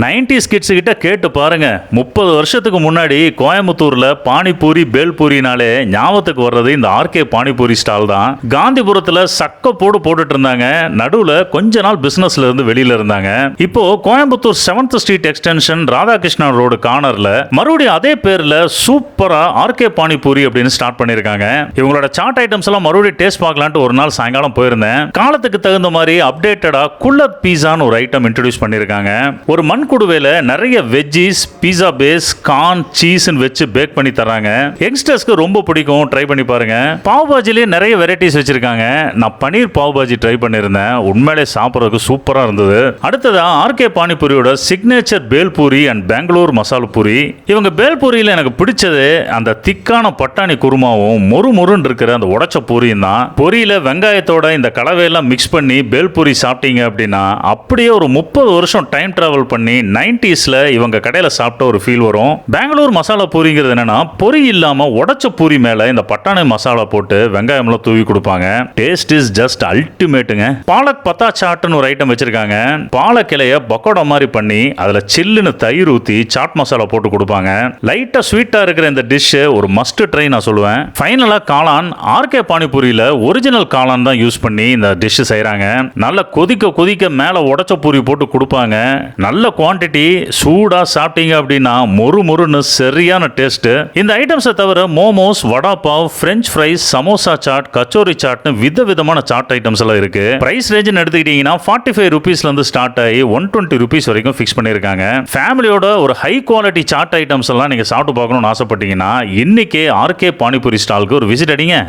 90s kids கிட்ட கேட்டு பாருங்க. 30 வருஷத்துக்கு முன்னாடி கோயம்புத்தூர்ல பானிபூரி பேல்பூரினாலே ஞாபகத்துக்கு வர்றது இந்த ஆர்கே பானிபூரி ஸ்டால் தான். காந்திபுரத்துல சக்க போட்டுட்டு இருந்தாங்க. நடுவுல கொஞ்ச நாள் பிசினஸ்ல இருந்து வெளியில இருந்தாங்க. இப்போ Coimbatore 7th street extension Radhakrishnan road கார்னர்ல மறுபடியும் அதே பேர்ல சூப்பரா ஆர்கே பானிபூரி அப்படின்னு ஸ்டார்ட் பண்ணிருக்காங்க. இவங்களோட சாட் ஐட்டம்ஸ் எல்லாம் மறுபடியும் டேஸ்ட் பார்க்கலான்ட்டு ஒரு நாள் சாயங்காலம் போயிருந்தேன். காலத்துக்கு தகுந்த மாதிரி அப்டேட்டடா குல்லத் பீஸான்னு ஒரு ஐட்டம் இன்ட்ரோடியூஸ் பண்ணிருக்காங்க. ஒரு மண் குடுவையில நிறைய veggies, pizza base, corn, cheese வச்சு பேக் பண்ணி தராங்க. யங்ஸ்டர்ஸ்க்கு ரொம்ப பிடிக்கும், ட்ரை பண்ணி பாருங்க. பாவ் பாஜிலேயே நிறைய வெரைட்டிஸ் வச்சிருக்காங்க. நான் பன்னீர் பாவ் பாஜி ட்ரை பண்ணியிருந்தேன். உண்மையிலே சாப்பிட்றதுக்கு சூப்பரா இருந்தது. அடுத்ததா ஆர்கே பானிபூரியோட சிக்னேச்சர் பேல்பூரி அண்ட் பெங்களூர் மசாலா பூரி. இவங்க பேல்பூரியில எனக்கு பிடிச்சது அந்த திக்கான பட்டாணி குருமாவும் மொறுன்னு இருக்கிற அந்த உடைச்ச பூரியும் தான். பொரியில வெங்காயத்தோட இந்த கலவையெல்லாம் மிக்ஸ் பண்ணி பேல்பூரி சாப்பிட்டீங்க அப்படின்னா அப்படியே ஒரு 30 வருஷம் டைம் டிராவல் பண்ணி 90sல இவங்க கடையில் சாப்பிட்ட ஒரு ஃபீல் வரும். பெங்களூர் மசாலா பூரிங்கிறது என்னன்னா பொரி இல்லாம உடைச்ச பூரி மேல இந்த பட்டாணி மசாலா போட்டு வெங்காயம்லாம் தூவி கொடுப்பாங்க. டேஸ்ட் இஸ் ஜஸ்ட் அல்டிமேட்டுங்க. பாலக் பத்தா சாட்னு ஒரு ஐட்டம் வச்சிருக்காங்க. பாலக் இலைய பக்கோடா மாதிரி பண்ணி அதுல சில்லுன்னு தயிர் ஊத்தி சாட் மசாலா போட்டு கொடுப்பாங்க. லைட்டா ஸ்வீட்டா இருக்கிற இந்த டிஷ் ஒரு மஸ்ட் ட்ரை நான் சொல்லுவேன். ஃபைனலா காளான். ஆர்கே பானிபூரியில ஒரிஜினல் காளான் தான் யூஸ் பண்ணி இந்த டிஷ் செய்யறாங்க. நல்ல கொதிக்க மேல உடைச்ச பூரி போட்டு கொடுப்பாங்க. நல்ல குவாண்டிட்டி. சூடா சாப்பிட்டீங்க அப்படின்னா மொறுன்னு சரியான டேஸ்ட். இந்த ஐட்டம்ஸை தவிர momos, vada pav, french fries, samosa chaat, kachori சாட்னு விதவிதமான சாட் ஐட்டம்ஸ் எல்லாம் இருக்கு. பிரைஸ் ரேஞ்ச் எடுத்துக்கிட்டீங்கன்னா 45 ரூபீஸ்ல இருந்து ஸ்டார்ட் ஆகி 120 ரூபீஸ் வரைக்கும் ஃபிக்ஸ் பண்ணிருக்காங்க. ஃபேமிலியோட ஒரு ஹை குவாலிட்டி சாட் ஐட்டம்ஸ் எல்லாம் நீங்க சாப்பிட்டு பார்க்கணும்னு ஆசைப்பட்டீங்கன்னா இன்னைக்கே ஆர்கே பானிபூரி ஸ்டாலுக்கு ஒரு விசிட் அடிங்க.